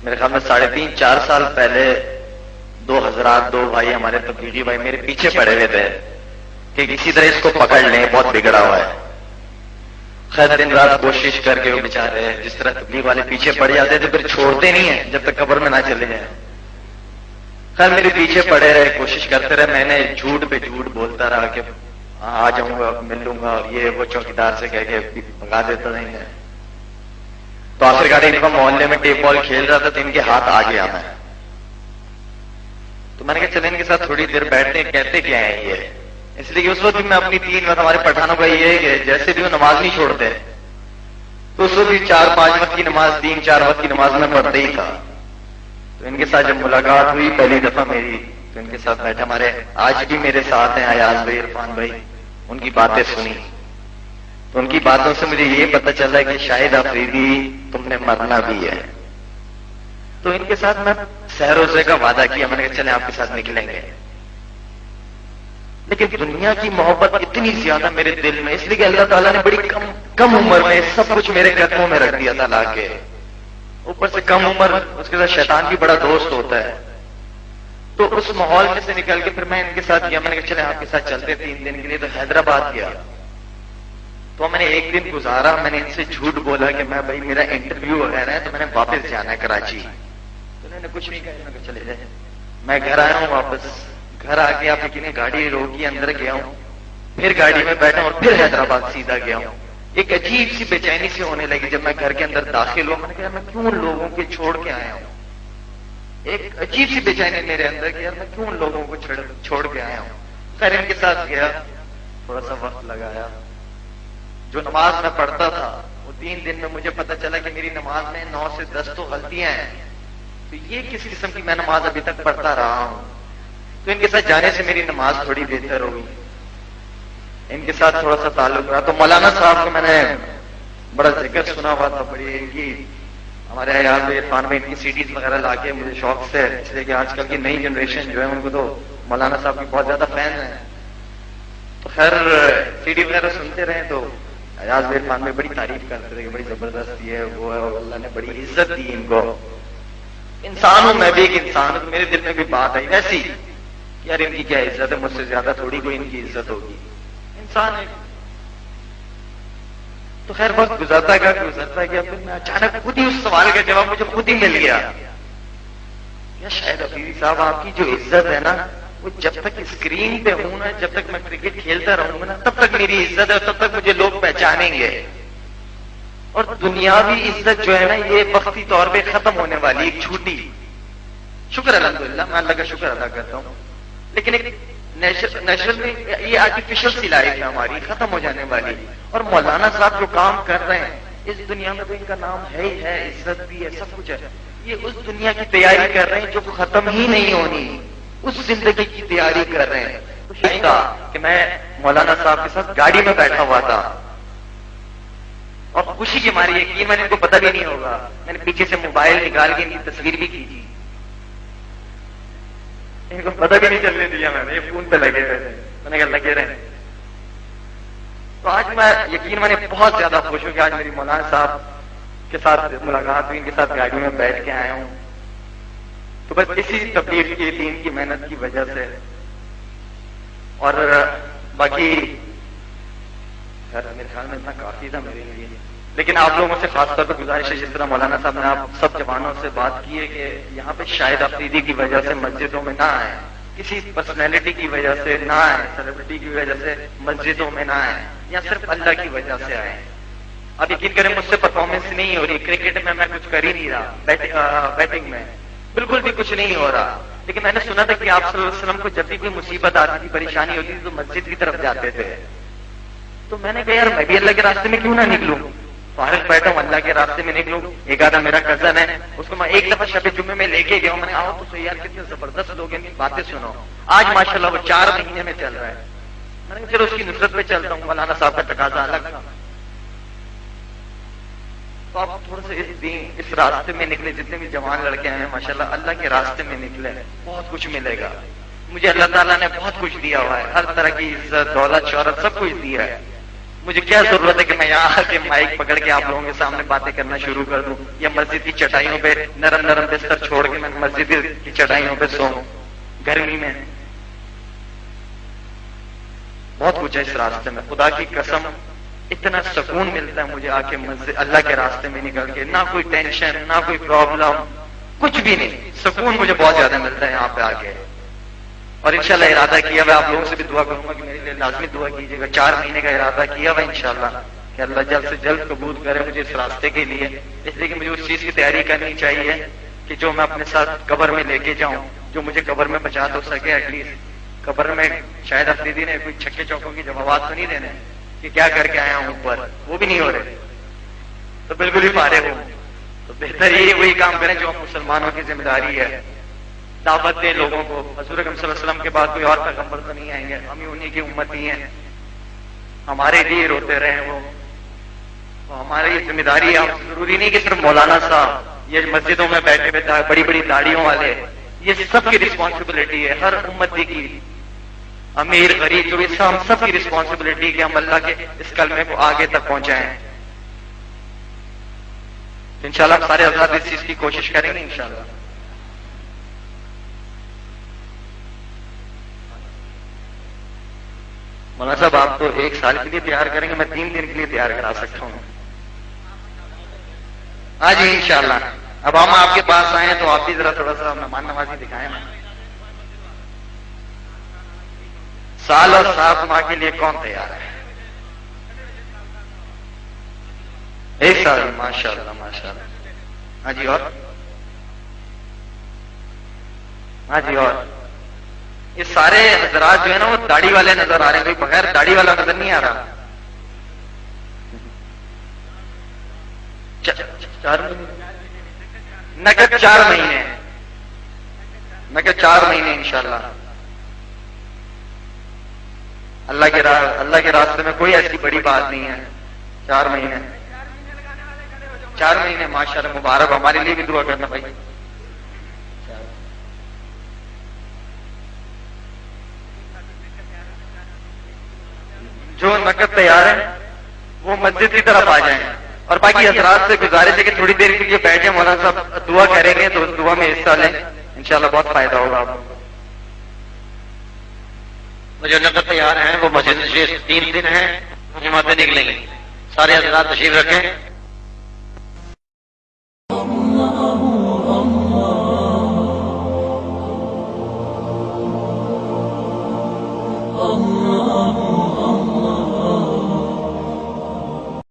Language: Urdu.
میرے خیال میں 3.5-4 سال پہلے دو حضرات، دو بھائی ہمارے تبلیغی بھائی میرے پیچھے پڑے ہوئے تھے کہ کسی طرح اس کو پکڑ لیں، بہت بگڑا ہوا ہے. خیر دن رات کوشش کر کے وہ بیچارے جس طرح تبلیغ والے پیچھے پڑ جاتے تھے پھر چھوڑتے نہیں ہیں جب تک قبر میں نہ چلے جائیں. خیر میرے پیچھے پڑے رہے، کوشش کرتے رہے، میں نے جھوٹ پہ جھوٹ بولتا رہا کہ آ جاؤں گا، مل لوں گا، اور یہ وہ چوکیدار سے کہہ کے بھگا دیتا نہیں ہے. تو آخرکار ان کا محلے میں ٹیپ بال کھیل رہا تھا تو ان کے ہاتھ آ گیا میں. تو میں نے کہا چلے ان کے ساتھ تھوڑی دیر بیٹھتے ہیں، کہتے کیا ہیں یہ. اس لیے کہ اس وقت بھی میں اپنی 3 وقت ہمارے پٹھانوں کا یہ ہے کہ جیسے بھی وہ نماز نہیں چھوڑتے تو اس وقت بھی 4-5 وقت کی نماز، 3-4 وقت کی نماز میں پڑھتے ہی تھا. تو ان کے ساتھ جب ملاقات ہوئی پہلی دفعہ میری تو ان کے ساتھ بیٹھے، ہمارے آج بھی میرے ساتھ ہیں ایاز بھائی، عرفان بھائی. ان کی باتیں سنی تو ان کی باتوں سے مجھے یہ پتہ چلا کہ شاہد آفریدی تم نے مرنا بھی ہے. تو ان کے ساتھ میں سحر و زے کا وعدہ کیا، میں نے کہا چلیں آپ کے ساتھ نکلیں گے. لیکن دنیا کی محبت اتنی زیادہ میرے دل میں، اس لیے کہ اللہ تعالیٰ نے بڑی کم عمر میں سب کچھ میرے قدموں میں رکھ دیا تھا لا کے. اوپر سے کم عمر، اس کے ساتھ شیطان بھی بڑا دوست ہوتا ہے. تو اس ماحول میں سے نکل کے پھر میں ان کے ساتھ گیا، میں نے کہا چلے آپ کے ساتھ چلتے 3 دن کے لیے. تو حیدرآباد گیا تو میں نے 1 دن گزارا، میں نے ان سے جھوٹ بولا کہ میں بھائی میرا انٹرویو وغیرہ ہے تو میں نے واپس جانا ہے کراچی. تو انہوں نے کچھ نہیں کہا، انہوں نے کہا چلے جائیں. میں گھر آیا ہوں، واپس گھر آ کے آپ یقین گاڑی روکی، اندر گیا ہوں، پھر گاڑی میں بیٹھا اور پھر حیدرآباد سیدھا گیا ہوں. ایک عجیب سی بے چینی سے ہونے لگی جب میں گھر کے اندر داخل ہوں. میں نے کہا میں کیوں لوگوں کے چھوڑ کے آیا ہوں. ایک عجیب سی بے چینی میرے اندر کہ یار میں کیوں لوگوں کو چھوڑ کے آیا ہوں. خیر ان کے ساتھ گیا، تھوڑا سا وقت لگایا. جو نماز میں پڑھتا تھا وہ 3 دن میں مجھے پتا چلا کہ میری نماز میں 9 سے 10 تو غلطیاں ہیں. تو یہ کس قسم کی میں نماز ابھی تک پڑھتا رہا ہوں. تو ان کے ساتھ جانے سے میری نماز تھوڑی بہتر ہوگی، ان کے ساتھ تھوڑا سا تعلق رہا. تو مولانا صاحب کو میں نے بڑا ذکر سنا ہوا تھا، بڑی ان کی ہمارے یہاں پہ عرفان میں ان کی CDs وغیرہ لا کے مجھے شوق سے، اس لیے کہ آج کل کی نئی جنریشن جو ہے ان کو تو مولانا صاحب کی بہت زیادہ فین ہیں. تو خیر CD وغیرہ سنتے رہے تو ایاز بھائی عرفان میں بڑی تعریف کرتے رہے کہ بڑی زبردست ہے وہ ہے، اور اللہ نے بڑی عزت دی ان کو. انسان ہوں، میں بھی ایک انسان ہوں، تو میرے دل میں بھی بات آئی ویسی یار ان کی کیا عزت ہے، مجھ سے زیادہ تھوڑی کوئی ان کی عزت ہوگی، انسان ہے. تو خیر وقت گزرتا گیا پھر میں اچانک خود ہی اس سوال کا جواب مجھے خود ہی مل گیا. یا شاید افریدی صاحب آپ کی جو عزت ہے نا وہ جب تک اسکرین پہ ہوں نا، جب تک میں کرکٹ کھیلتا رہوں گا نا تب تک میری عزت ہے، تب تک مجھے لوگ پہچانیں گے. اور دنیاوی عزت جو ہے نا یہ وقتی طور پہ ختم ہونے والی ایک چھوٹی. شکر الحمدللہ میں اللہ کا شکر ادا کرتا ہوں. لیکن ایک نیچرل میں یہ آرٹیفیشل سی لائف ہے ہماری، ختم ہو جانے والی. اور مولانا صاحب جو کام کر رہے ہیں اس دنیا میں تو ان کا نام ہے ہی ہے، عزت بھی ہے، سب کچھ ہے. یہ اس دنیا کی تیاری کر رہے ہیں جو ختم ہی نہیں ہونی، اس زندگی کی تیاری کر رہے ہیں. کہ میں مولانا صاحب کے ساتھ گاڑی میں بیٹھا ہوا تھا اور خوشی کی ہماری یقین میں نے ان کو پتہ بھی نہیں ہوگا، میں نے پیچھے سے موبائل نکال کے ان کی تصویر بھی کھینچی، ان کو پتہ بھی نہیں چلنے دیا. میں نے فون پہ لگے ہوئے تھے، میں نے کہا لگے رہے. تو آج میں یقین میں نے بہت زیادہ خوش ہوں کہ آج میری مولانا صاحب کے ساتھ ملاقات ہوئی، ان کے ساتھ گاڑی میں بیٹھ کے آیا ہوں. تو بس اسی تبلیغ کی دین کی محنت کی وجہ سے. اور باقی میرے خیال میں اتنا کافی تھا میرے لیے. لیکن آپ لوگوں سے خاص طور پہ گزارش ہے، جس طرح مولانا صاحب نے آپ سب جوانوں سے بات کی ہے کہ یہاں پہ شاہد آفریدی کی وجہ سے مسجدوں میں نہ آئے، کسی پرسنالٹی کی وجہ سے نہ آئے، سیلیبریٹی کی وجہ سے مسجدوں میں نہ آئے، یا صرف اللہ کی وجہ سے آئے. اب یقین کریں مجھ سے پرفارمنس نہیں ہو رہی، کرکٹ میں کچھ کر ہی نہیں رہا، بیٹنگ میں بالکل بھی کچھ نہیں ہو رہا. لیکن میں نے سنا تھا کہ آپ صلی اللہ علیہ وسلم کو جب بھی کوئی مصیبت آتی تھی، پریشانی ہوتی تھی تو مسجد کی طرف جاتے تھے. تو میں نے کہا یار میں بھی اللہ کے راستے میں کیوں نہ نکلوں، فارغ بیٹھا ہوں اللہ کے راستے میں نکلوں. ایک آدھا میرا کزن ہے، اس کو میں ایک دفعہ شب جمعے میں لے کے گیا ہوں، میں نے آؤ تو یار کتنے زبردست لوگ ہیں، باتیں سنو. آج ماشاءاللہ وہ 4 مہینے میں چل رہا ہے. میں نے چلو اس کی نصرت پہ چلتا ہوں، مولانا صاحب کا تقاضا الگ تھا. تو آپ تھوڑا سا اس راستے میں نکلے، جتنے بھی جوان لڑکے ہیں ماشاءاللہ اللہ کے راستے میں نکلے، بہت کچھ ملے گا. مجھے اللہ تعالیٰ نے بہت کچھ دیا ہوا ہے، ہر طرح کی عزت، دولت، شہرت سب کچھ دیا ہے. مجھے کیا ضرورت ہے کہ میں یہاں آ کے مائک پکڑ کے آپ لوگوں کے سامنے باتیں کرنا شروع کر دوں یا مسجد کی چٹائیوں پہ نرم نرم بستر چھوڑ کے میں مسجد کی چٹائیوں پہ سوؤں گرمی میں. بہت کچھ ہے اس راستے میں، خدا کی قسم اتنا سکون ملتا ہے مجھے آ کے مسجد اللہ کے راستے میں نکل کے. نہ کوئی ٹینشن، نہ کوئی پرابلم، کچھ بھی نہیں. سکون مجھے بہت زیادہ ملتا ہے یہاں پہ آ کے. اور انشاءاللہ ارادہ کیا میں آپ لوگوں سے بھی دعا کروں گا کہ میرے لیے لازمی دعا کیجیے گا. 4 مہینے کا ارادہ کیا ہوا انشاءاللہ کہ اللہ جلد سے جلد قبول کرے مجھے اس راستے کے لیے. اس لیے کہ مجھے اس چیز کی تیاری کرنی چاہیے کہ جو میں اپنے ساتھ قبر میں لے کے جاؤں، جو مجھے قبر میں بچا تو سکے. ایٹ لیسٹ قبر میں شاید افریدی نے کوئی چھکے چوکوں کی جوابات تو نہیں دینے کہ کیا کر کے آیا ہوں اوپر، وہ بھی نہیں ہو رہے تو بالکل ہی فارغ ہوں. تو بہتر یہ وہی کام کریں جو ہم مسلمانوں کی ذمہ داری ہے. دعوت دیں لوگوں کو. حضور اکرم صلی اللہ علیہ وسلم کے بعد کوئی اور پیغمبر تو نہیں آئیں گے، ہم ہی انہیں کی امتی ہیں. ہمارے لیے روتے رہے وہ، تو ہماری ذمہ داری ہے. ضروری نہیں کہ صرف مولانا صاحب، یہ مسجدوں میں بیٹھے ہوئے بڑی بڑی داڑیوں والے، یہ سب کی رسپانسبلٹی ہے. ہر امتی کی، امیر غریب جو بھی، ہم سب کی رسپانسبلٹی کہ ہم اللہ کے اس کلمے کو آگے تک پہنچائیں. انشاءاللہ ہم سارے حضرات اس چیز کی کوشش کریں گے انشاءاللہ. مولانا صاحب آپ تو 1 سال کے لیے تیار کریں گے، میں 3 دن کے لیے تیار کرا سکتا ہوں. ہاں جی انشاءاللہ. اب ہم آپ کے پاس آئے ہیں تو آپ بھی ذرا تھوڑا سا مہمان نوازی دکھائیں. سال اور 7 ماہ کے لیے کون تیار ہے؟ 1 سال. ماشاء اللہ ماشاء اللہ. ہاں جی اور؟ ہاں جی اور؟ یہ سارے حضرات جو ہے نا وہ داڑھی والے نظر آ رہے ہیں، کوئی بغیر داڑھی والا نظر نہیں آ رہا. 4 مہینے نقد 4 مہینے نقد 4 مہینے انشاءاللہ. اللہ کے راستے میں کوئی ایسی بڑی بات نہیں ہے. 4 مہینے 4 مہینے ماشاءاللہ مبارک. ہمارے لیے بھی دعا کرنا بھائی. جو نقد تیار ہے وہ مسجد کی طرف آ جائیں. اور باقی حضرات سے گزارش ہے کہ تھوڑی دیر کے لیے بیٹھے، مولانا صاحب دعا کریں گے تو اس دعا میں حصہ لیں، انشاءاللہ بہت فائدہ ہوگا آپ کو. جو نقد تیار ہیں وہ مسجد 3 دن ہیں، جماعتیں نکلیں گی. سارے حضرات تشریف رکھیں.